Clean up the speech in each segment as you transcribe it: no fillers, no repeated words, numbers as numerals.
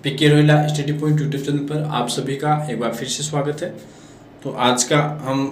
पीके Rohila study point YouTube channel पर आप सभी का एक बार फिर से स्वागत है। तो आज का हम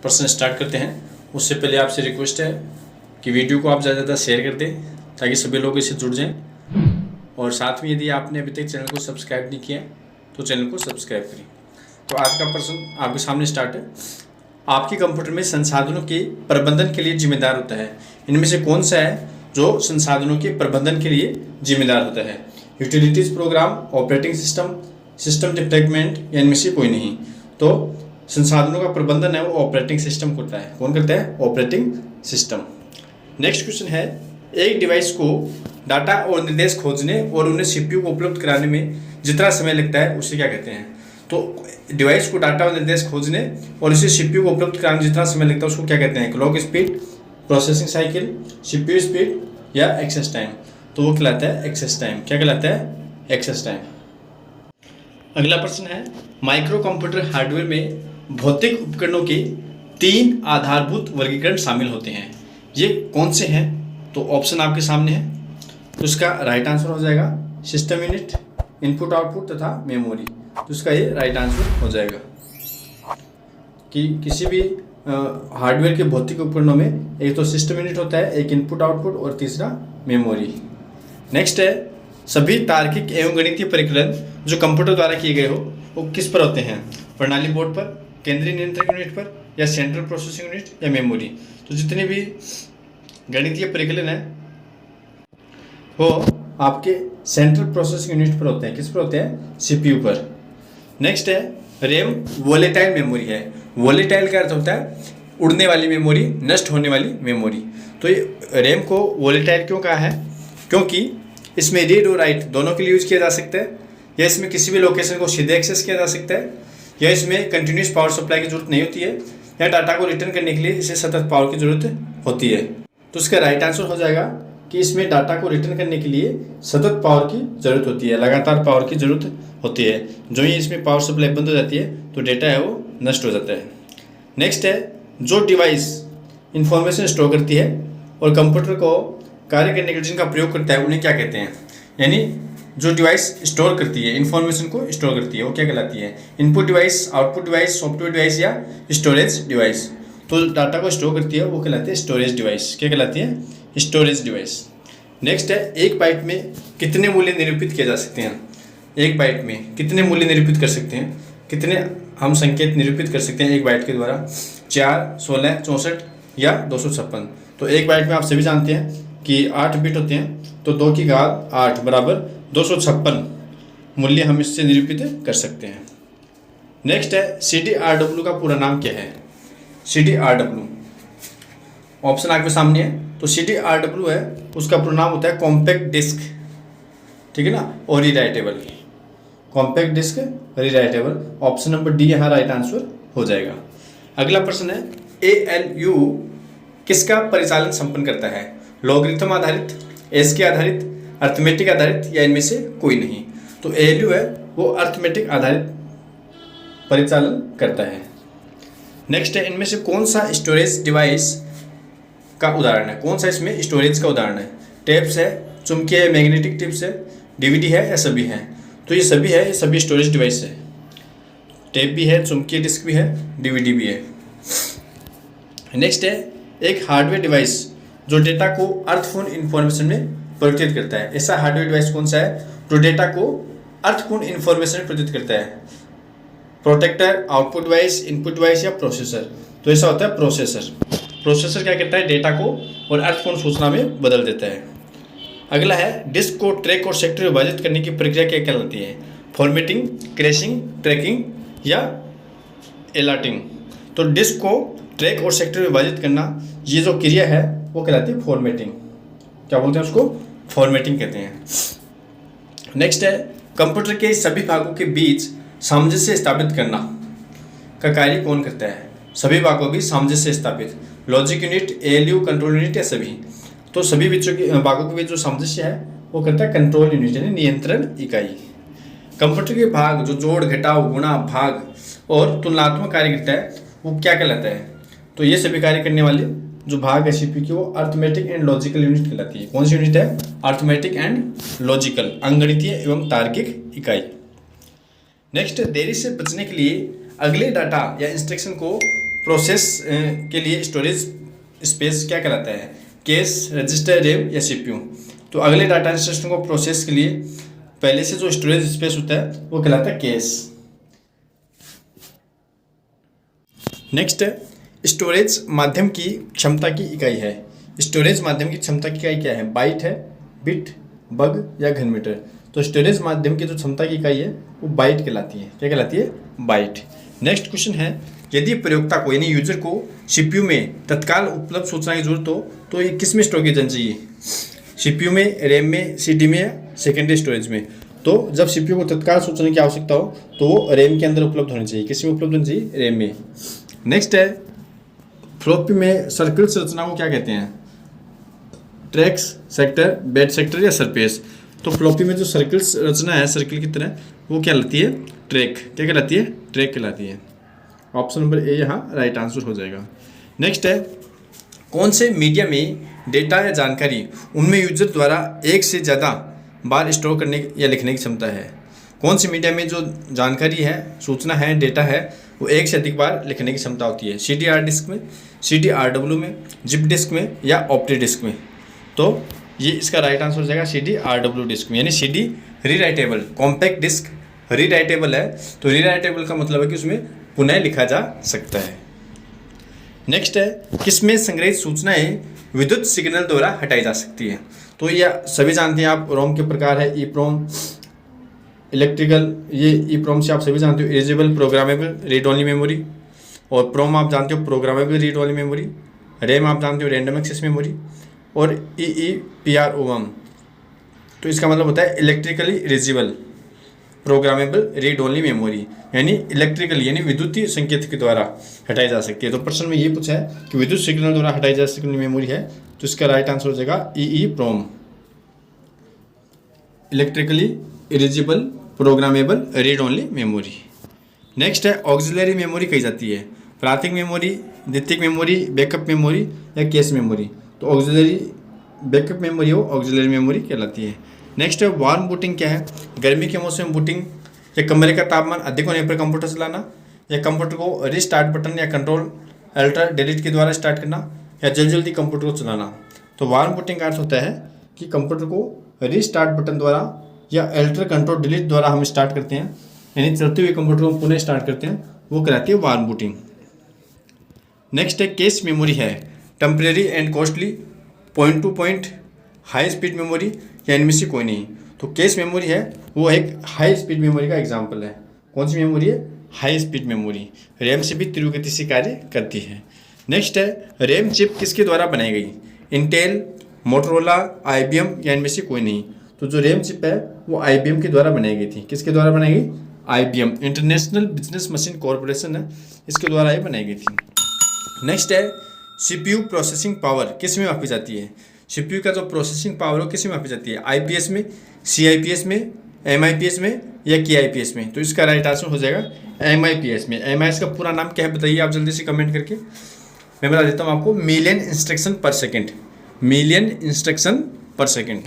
प्रश्न स्टार्ट करते हैं। उससे पहले आपसे रिक्वेस्ट है कि वीडियो को आप ज़्यादा से ज़्यादा शेयर कर दें ताकि सभी लोग इससे जुड़ जाएं, और साथ में यदि आपने अभी तक चैनल को सब्सक्राइब नहीं किया तो चैनल को सब्सक्राइब करें। तो आज का प्रश्न आपके सामने स्टार्ट है। आपके कंप्यूटर में संसाधनों के प्रबंधन के लिए जिम्मेदार होता है, इनमें से कौन सा है जो संसाधनों के प्रबंधन के लिए जिम्मेदार होता है? Utilities program, operating system, system deployment, या इनमें से कोई नहीं। तो संसाधनों का प्रबंधन है वो ऑपरेटिंग सिस्टम करता है। कौन करता है? Operating system. नेक्स्ट क्वेश्चन है, एक डिवाइस को डाटा और निर्देश खोजने और उन्हें सीपीयू को उपलब्ध कराने में जितना समय लगता है उसे क्या कहते हैं? तो डिवाइस को डाटा और निर्देश खोजने और इसे सीपीयू को उपलब्ध कराने में जितना समय लगता है उसको क्या कहते हैं? Clock speed, processing cycle, CPU speed या एक्सेस टाइम। तो वो कहलाता है एक्सेस टाइम। क्या कहलाता है? Access time. अगला प्रश्न है, माइक्रो कंप्यूटर हार्डवेयर में भौतिक उपकरणों के 3 आधारभूत वर्गीकरण शामिल होते हैं। ये कौन से हैं? तो ऑप्शन आपके सामने है। तो इसका राइट आंसर हो जाएगा सिस्टम यूनिट, इनपुट आउटपुट तथा मेमोरी। तो इसका ये राइट आंसर हो जाएगा कि किसी भी हार्डवेयर के भौतिक उपकरणों में एक तो सिस्टम यूनिट होता है, एक इनपुट आउटपुट और तीसरा मेमोरी। नेक्स्ट है, सभी तार्किक एवं गणितीय परिकलन जो कंप्यूटर द्वारा किए गए हो वो किस पर होते हैं? प्रणाली बोर्ड पर, केंद्रीय नियंत्रण यूनिट पर, या सेंट्रल प्रोसेसिंग यूनिट, या मेमोरी। तो जितने भी गणितीय परिकलन है वो आपके सेंट्रल प्रोसेसिंग यूनिट पर होते हैं। किस पर होते हैं? सीपीयू पर। नेक्स्ट है, रैम वोलेटाइल मेमोरी है। वोलेटाइल का अर्थ होता है उड़ने वाली मेमोरी, नष्ट होने वाली मेमोरी। तो ये रैम को वोलेटाइल क्यों कहा है? क्योंकि इसमें रीड और राइट दोनों के लिए यूज किया जा सकता है, या इसमें किसी भी लोकेशन को सीधे एक्सेस किया जा सकता है, या इसमें कंटिन्यूस पावर सप्लाई की जरूरत नहीं होती है, या डाटा को रिटर्न करने के लिए इसे सतत पावर की जरूरत होती है। तो इसका राइट आंसर हो जाएगा कि इसमें डाटा को रिटर्न करने के लिए सतत पावर की जरूरत होती है, लगातार पावर की जरूरत होती है। जो ही इसमें पावर सप्लाई बंद हो जाती है तो डेटा है वो नष्ट हो जाता है। नेक्स्ट है, जो डिवाइस इंफॉर्मेशन स्टोर करती है और कंप्यूटर को कार्य करने के लिए जिनका प्रयोग करता है उन्हें क्या कहते हैं? यानी जो डिवाइस स्टोर करती है, इंफॉर्मेशन को स्टोर करती है, वो क्या कहलाती है? Input device, output device, software device, या स्टोरेज डिवाइस। तो डाटा को स्टोर करती है वो कहलाती है स्टोरेज डिवाइस। क्या कहलाती है? Storage device. नेक्स्ट है, एक बाइट में कितने मूल्य निरूपित किए जा सकते हैं? एक बाइट में कितने मूल्य निरूपित कर सकते हैं? कितने हम संकेत निरूपित कर सकते हैं एक बाइट के द्वारा? 4, 16, 64 या 256। तो एक बाइट में आप सभी जानते हैं कि 8 बिट होते हैं, तो 2 की घात 8 बराबर 256 मूल्य हम इससे निरूपित कर सकते हैं। नेक्स्ट है, CDRW का पूरा नाम क्या है? CDRW ऑप्शन आपके सामने है। तो CDRW है उसका पूरा नाम होता है कॉम्पैक्ट डिस्क, ठीक है ना, और rewritable. Compact disc rewritable. Option number D यहाँ राइट आंसर हो जाएगा। अगला प्रश्न है, ALU किसका परिचालन संपन्न करता है? लॉगरिथम आधारित, ASCII आधारित, अर्थमेटिक आधारित, या इनमें से कोई नहीं। तो ALU है वो अर्थमेटिक आधारित परिचालन करता है। नेक्स्ट है, इनमें से कौन सा स्टोरेज डिवाइस का उदाहरण है? कौन सा इसमें स्टोरेज का उदाहरण है? टेप्स है, चुंबकीय है, मैग्नेटिक टिप्स है, DVD है, या सभी है? तो ये सभी है, ये सभी स्टोरेज डिवाइस है। टेप भी है, चुंबकीय डिस्क भी है, DVD भी है। नेक्स्ट है, एक हार्डवेयर डिवाइस जो डेटा को अर्थपूर्ण इंफॉर्मेशन में परिवर्तित करता है। ऐसा हार्डवेयर डिवाइस कौन सा है जो डेटा को अर्थपूर्ण इंफॉर्मेशन में परिवर्तित करता है? Protector, output device, input device, या प्रोसेसर। तो ऐसा होता है प्रोसेसर। प्रोसेसर क्या करता है? डेटा को और अर्थपूर्ण सूचना में बदल देता है। अगला है, डिस्क को ट्रैक और सेक्टर में विभाजित करने की प्रक्रिया क्या कहलाती है? फॉर्मेटिंग, क्रैशिंग, ट्रैकिंग, या एलाटिंग। तो डिस्क को ट्रैक और सेक्टर में विभाजित करना, ये जो क्रिया है वो कहलाती है फॉर्मेटिंग। क्या बोलते हैं उसको? फॉर्मेटिंग कहते हैं। नेक्स्ट है, कंप्यूटर के सभी भागों के बीच सामंजस्य स्थापित करना का कार्य कौन करता है? सभी भागों के बीच सामंजस्य स्थापित, logic unit, ALU, control unit, या सभी? तो सभी भागों के बीच जो सामंजस्य है वो करता है कंट्रोल यूनिट, यानी नियंत्रण इकाई। कंप्यूटर के भाग जो जोड़, घटाव, गुणा, भाग और तुलनात्मक कार्य करता है वो क्या कहलाता है? तो ये सभी कार्य करने वाले जो भाग है सीपीयू की वो अर्थमेटिक एंड लॉजिकल यूनिट कहलाती है। कौन सी यूनिट है? अर्थमेटिक एंड लॉजिकल, अंकगणितीय एवं तार्किक इकाई। नेक्स्ट, देरी से बचने के लिए अगले डाटा या इंस्ट्रक्शन को प्रोसेस के लिए स्टोरेज स्पेस क्या कहलाता है? कैश, रजिस्टर, रैम या सीपीयू। तो अगले डाटा इंस्ट्रक्शन को प्रोसेस के लिए पहले से जो स्टोरेज स्पेस होता है वो कहलाता है कैश। नेक्स्ट, स्टोरेज माध्यम की क्षमता की इकाई है। स्टोरेज माध्यम की क्षमता की इकाई क्या है? बाइट है, बिट, बग या घन मीटर। तो स्टोरेज माध्यम की जो क्षमता की इकाई है वो बाइट कहलाती है। क्या कहलाती है? बाइट। नेक्स्ट क्वेश्चन है, यदि प्रयोक्ता को यानी यूजर को सीपीयू में तत्काल उपलब्ध सूचना की जरूरत हो तो ये किस में स्टोर की जानी चाहिए? सीपीयू में, रैम में, सीडी में या सेकेंडरी स्टोरेज में? तो जब सीपीयू को तत्काल सूचना की आवश्यकता हो तो वो रैम के अंदर उपलब्ध होनी चाहिए। किस में उपलब्ध होनी चाहिए? रैम में। नेक्स्ट है, फ्लॉपी में सर्किल संरचना को क्या कहते हैं? ट्रैक्स, सेक्टर, बेड सेक्टर या सरफेस। तो फ्लॉपी में जो सर्किल रचना है सर्किल की तरह वो क्या कहलाती है? ट्रैक। क्या कहलाती है? ट्रैक कहलाती है। ऑप्शन नंबर ए यहाँ राइट आंसर हो जाएगा। नेक्स्ट है, कौन से मीडिया में डेटा या जानकारी उनमें यूजर द्वारा एक से ज़्यादा बार स्टोर करने या लिखने की क्षमता है? कौन सी मीडिया में जो जानकारी है, सूचना है, डेटा है वो एक से अधिक बार लिखने की क्षमता होती है? CDR डिस्क में, CDRW में, जिप डिस्क में या ऑप्टी डिस्क में? तो ये इसका राइट आंसर हो जाएगा CDRW डिस्क में, यानी CD rewritable. Compact disc rewritable है तो रीराइटेबल का मतलब है कि उसमें पुनः लिखा जा सकता है। नेक्स्ट है, किसमें संग्रहित सूचनाएं विद्युत सिग्नल द्वारा हटाई जा सकती है? तो यह सभी जानते हैं आप, रोम के प्रकार है EEPROM, इलेक्ट्रिकल, ये EEPROM से आप सभी जानते हो, erasable programmable read only memory, और प्रोम आप जानते हो programmable read only memory, RAM आप जानते हो रैंडम एक्सेस मेमोरी, और EEPROM तो इसका मतलब होता है electrically erasable programmable read only memory, यानी इलेक्ट्रिकल यानी विद्युतीय संकेत के द्वारा हटाई जा सकती है। तो प्रश्न में ये पूछा है कि विद्युत सिग्नल द्वारा हटाई जा सकने वाली मेमोरी है, तो इसका राइट आंसर हो जाएगा EEPROM, electrically erasable programmable read only memory. Next है, ऑक्सिलरी मेमोरी कही जाती है? प्राथमिक मेमोरी, द्वितीयक मेमोरी, बैकअप मेमोरी या कैश मेमोरी? तो ऑक्सिलरी बैकअप मेमोरी हो ऑक्सिलरी मेमोरी कहलाती है। नेक्स्ट है, वार्म बूटिंग क्या है? गर्मी के मौसम में बूटिंग, या कमरे का तापमान अधिक होने पर कंप्यूटर चलाना, या कंप्यूटर को रिस्टार्ट बटन या कंट्रोल अल्टर डिलीट के द्वारा स्टार्ट करना, या जल्दी जल्दी कंप्यूटर को चलाना। तो वार्म बूटिंग का अर्थ होता है कि कंप्यूटर को रिस्टार्ट बटन द्वारा या अल्टर कंट्रोल डिलीट द्वारा हम स्टार्ट करते हैं, यानी चलते हुए कंप्यूटर को पुनः स्टार्ट करते हैं, वो कहलाती है वार्म बूटिंग। नेक्स्ट है, कैश मेमोरी है temporary and costly, point two point, high speed memory या इनमें से कोई नहीं? तो कैश मेमोरी है वो एक हाई स्पीड मेमोरी का एग्जाम्पल है। कौन सी मेमोरी है? High speed memory. रैम से भी तीव्र गति से कार्य करती है। नेक्स्ट है, रैम चिप किसके द्वारा बनाई गई? इंटेल, मोटरोला, IBM या इनमें से कोई नहीं? तो जो रैम चिप है वो IBM के द्वारा बनाई गई थी। किसके द्वारा बनाई गई? IBM, international business machine corporation है, इसके द्वारा ये बनाई गई थी। नेक्स्ट है, CPU प्रोसेसिंग पावर किस में मापी जाती है? CPU का जो प्रोसेसिंग पावर हो किस में मापी जाती है? IPS में, CIPS में, MIPS में या KIPS में? तो इसका राइट आंसर हो जाएगा MIPS में। MIPS का पूरा नाम क्या है बताइए आप जल्दी से कमेंट करके। मैं बता देता हूँ आपको, मिलियन इंस्ट्रक्शन पर सेकेंड, मिलियन इंस्ट्रक्शन पर सेकेंड।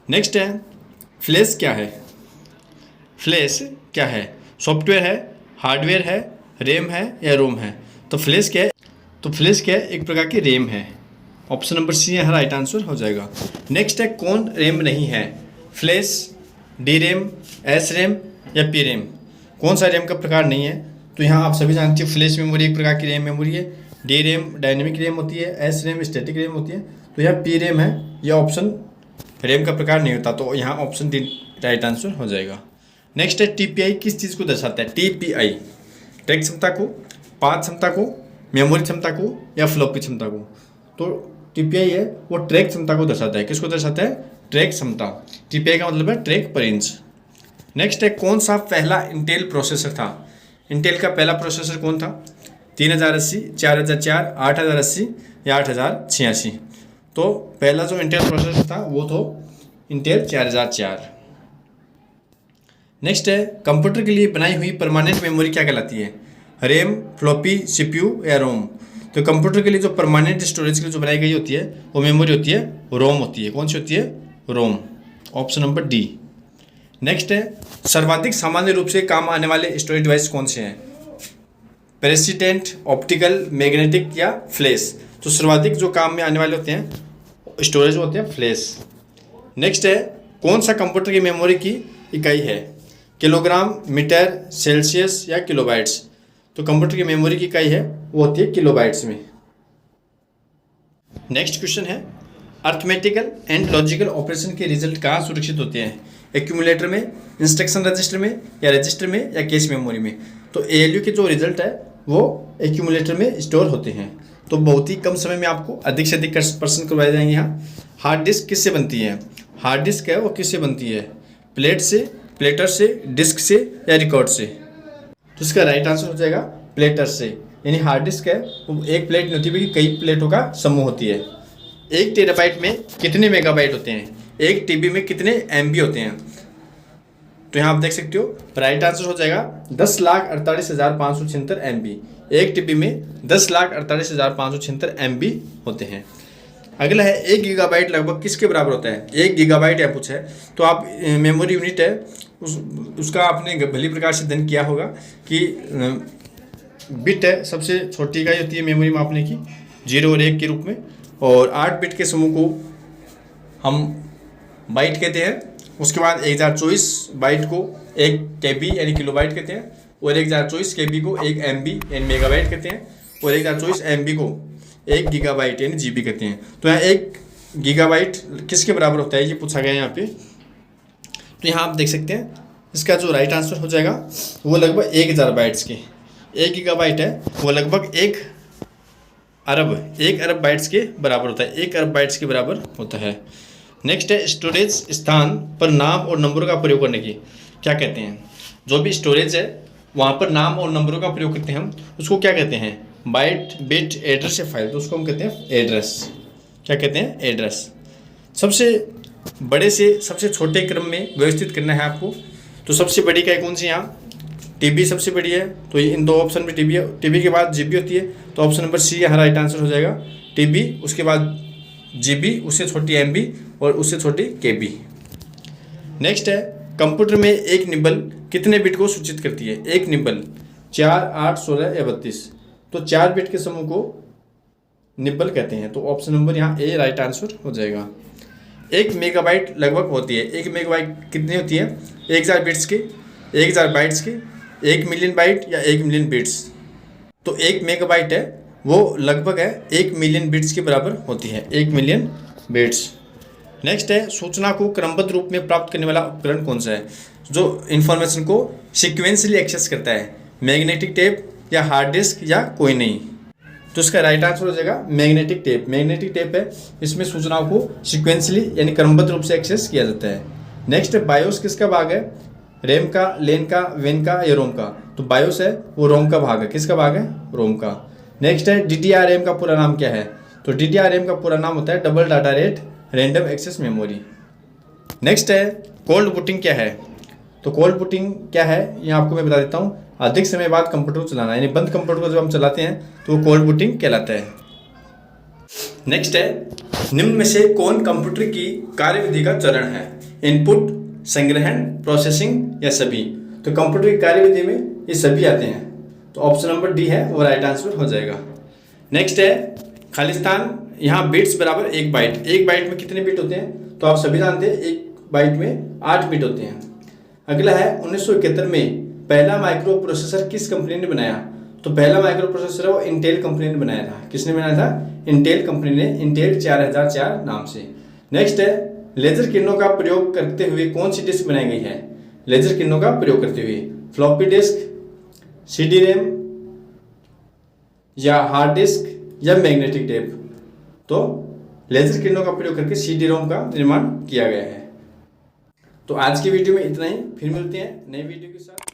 नेक्स्ट है, फ्लैश क्या है? फ्लैश क्या है? सॉफ्टवेयर है, हार्डवेयर है, रैम है या रोम है? तो फ्लैश क्या है? तो फ्लैश क्या है? एक प्रकार की रैम है। ऑप्शन नंबर सी यहाँ राइट आंसर हो जाएगा। नेक्स्ट है, कौन रैम नहीं है? फ्लैश, DRAM, SRAM या PRAM? कौन सा रैम का प्रकार नहीं है? तो यहाँ आप सभी जानते हैं फ्लैश मेमोरी एक प्रकार की रैम मेमोरी है, DRAM डायनेमिक रैम होती है, SRAM स्टैटिक रैम होती है। तो यहाँ PRAM है, यह ऑप्शन रैम का प्रकार नहीं होता, तो यहाँ ऑप्शन डी राइट आंसर हो जाएगा। नेक्स्ट है, TPI किस चीज़ को दर्शाता है? TPI ट्रैक क्षमता को, पाथ क्षमता को, मेमोरी क्षमता को या फ्लॉपी क्षमता को? तो TPI है वो ट्रैक क्षमता को दर्शाता है। किसको दर्शाता है? ट्रैक क्षमता। TPI का मतलब है ट्रैक पर इंच। नेक्स्ट है, कौन सा पहला इंटेल प्रोसेसर था? इंटेल का पहला प्रोसेसर कौन था? 3080, 4004, 8080 या 8086? तो पहला जो इंटेल प्रोसेसर था वो तो इंटेल 4004। नेक्स्ट है, कंप्यूटर के लिए बनाई हुई परमानेंट मेमोरी क्या कहलाती है? रैम, फ्लॉपी, CPU या रोम? तो कंप्यूटर के लिए जो परमानेंट स्टोरेज के लिए जो बनाई गई होती है वो मेमोरी होती है, रोम होती है। कौन सी होती है? Rome. Option number D. Next है, सर्वाधिक सामान्य रूप से काम आने वाले स्टोरेज डिवाइस कौन से हैं? पेरिसिस्टेंट, ऑप्टिकल, मैग्नेटिक या फ्लैश? तो सर्वाधिक जो काम में आने वाले होते हैं स्टोरेज होते हैं फ्लैश। नेक्स्ट है, कौन सा कंप्यूटर की मेमोरी की इकाई है? किलोग्राम, मीटर, सेल्सियस या किलोबाइट्स? तो कंप्यूटर की मेमोरी की इकाई है वो होती है किलोबाइट्स में। नेक्स्ट क्वेश्चन है, अर्थमेटिकल एंड लॉजिकल ऑपरेशन के रिजल्ट कहाँ सुरक्षित होते हैं? एक्यूमुलेटर में, इंस्ट्रक्शन रजिस्टर में या रजिस्टर में या कैश मेमोरी में? तो एएलयू के जो रिजल्ट है वो एक्यूमुलेटर में स्टोर होते हैं। तो बहुत ही कम समय में आपको अधिक से अधिक प्रश्न करवाए जाएंगे यहाँ। हार्ड डिस्क किससे बनती है? हार्ड डिस्क है वो किससे बनती है? प्लेट से, प्लेटर से, डिस्क से या रिकॉर्ड से? तो इसका राइट आंसर हो जाएगा प्लेटर से। यानी हार्ड डिस्क है वो एक प्लेट नहीं होती बल्कि कई प्लेटों का समूह होती है। 1 टेराबाइट में कितने मेगाबाइट होते हैं? 1 टीबी में कितने एमबी होते हैं? तो यहाँ आप देख सकते हो राइट आंसर हो जाएगा 10,48,576 एमबी। 1 टीबी में 10,48,576 एमबी होते हैं। अगला है 1 गीगाबाइट लगभग किसके बराबर होता है? 1 गीगाबाइट या पूछा है तो आप मेमोरी यूनिट है उसका आपने भली प्रकार से अध्ययन किया होगा कि बिट है सबसे छोटी इकाई होती है मेमोरी मापने की, 0 और 1 के रूप में, और 8 बिट के समूह को हम बाइट कहते हैं। उसके बाद 1024 बाइट को 1 केबी यानी किलोबाइट कहते हैं, और 1024 केबी को 1 एमबी यानी मेगाबाइट कहते हैं, और 1024 एमबी को 1 गीगाबाइट यानी जीबी कहते हैं। तो यहाँ 1 गीगाबाइट किसके बराबर होता है ये पूछा गया है यहाँ पे। तो यहाँ आप देख सकते हैं इसका जो राइट आंसर हो जाएगा वो लगभग 1000 बाइट्स के। 1 गीगाबाइट है वो लगभग 1 अरब बाइट्स के बराबर होता है, 1 अरब बाइट्स के बराबर होता है। नेक्स्ट है, स्टोरेज स्थान पर नाम और नंबरों का प्रयोग करने की क्या कहते हैं? जो भी स्टोरेज है वहाँ पर नाम और नंबरों का प्रयोग करते हैं हम, उसको क्या कहते हैं? बाइट, बिट, एड्रेस या फाइल? तो उसको हम कहते हैं एड्रेस। क्या कहते हैं? एड्रेस। सबसे बड़े से सबसे छोटे क्रम में व्यवस्थित करना है आपको। तो सबसे बड़ी इकाई कौन सी? यहाँ टीबी सबसे बड़ी है, तो इन 2 ऑप्शन में टीबी है। टीबी के बाद जीबी होती है, तो ऑप्शन नंबर सी यहाँ राइट आंसर हो जाएगा टीबी। उसके बाद जीबी, उससे छोटी एमबी और उससे छोटी केबी। नेक्स्ट है, कंप्यूटर में एक निबल कितने बिट को सूचित करती है? एक निबल 4, 8, 16 या 32? तो 4 बिट के समूह को निबल कहते हैं। तो ऑप्शन नंबर यहाँ ए राइट आंसर हो जाएगा। 1 मेगाबाइट लगभग होती है। 1 मेगाबाइट कितनी होती है? 1000 बिट्स के, 1000 बाइट्स के, 1 मिलियन बाइट या 1 मिलियन बिट्स? तो 1 मेगाबाइट है वो लगभग है 1 मिलियन बिट्स के बराबर होती है, 1 मिलियन बिट्स। नेक्स्ट है, सूचना को क्रमबद्ध रूप में प्राप्त करने वाला उपकरण कौन सा है? जो इन्फॉर्मेशन को सिक्वेंसली एक्सेस करता है, मैग्नेटिक टेप या हार्ड डिस्क या कोई नहीं? तो इसका राइट आंसर हो जाएगा मैग्नेटिक टेप। मैग्नेटिक टेप है, इसमें सूचनाओं को सिक्वेंसली यानी क्रमबद्ध रूप से एक्सेस किया जाता है। नेक्स्ट है, बायोस किसका भाग है? रैम का, लेन का, वेन का या रोम का? तो बायोस है वो रोम का भाग है। किसका भाग है? रोम का। नेक्स्ट है, DDRM का पूरा नाम क्या है? तो DDRM का पूरा नाम होता है double data rate random access memory. Next है, कोल्ड बूटिंग क्या है? तो कोल्ड बूटिंग क्या है ये आपको मैं बता देता हूँ। अधिक समय बाद कंप्यूटर को चलाना, यानी बंद कंप्यूटर को जब हम चलाते हैं तो वो कोल्ड बूटिंग कहलाता है। नेक्स्ट है, निम्न में से कौन कंप्यूटर की कार्यविधि का चरण है? इनपुट, संग्रहण, प्रोसेसिंग या सभी? तो कंप्यूटर की कार्यविधि में ये सभी आते हैं, तो ऑप्शन नंबर डी है वो राइट आंसर हो जाएगा। नेक्स्ट है, खालिस्तान, यहाँ बिट्स बराबर 1 बाइट। 1 बाइट में कितने बिट होते हैं? तो आप सभी जानते हैं 1 बाइट में 8 बिट होते हैं। अगला है, 1971 में पहला माइक्रो प्रोसेसर किस कंपनी ने बनाया? तो पहला माइक्रो प्रोसेसर वो इंटेल कंपनी ने बनाया था। किसने बनाया था? इंटेल कंपनी ने, इंटेल 4004 नाम से। नेक्स्ट है, लेजर किरणों का प्रयोग करते हुए कौन सी डिस्क बनाई गई है? लेजर किरणों का प्रयोग करते हुए फ्लॉपी डिस्क, CD रैम या हार्ड डिस्क या मैग्नेटिक टेप? तो लेजर किरणों का प्रयोग करके CD रोम का निर्माण किया गया है। तो आज की वीडियो में इतना ही, फिर मिलते हैं नई वीडियो के साथ।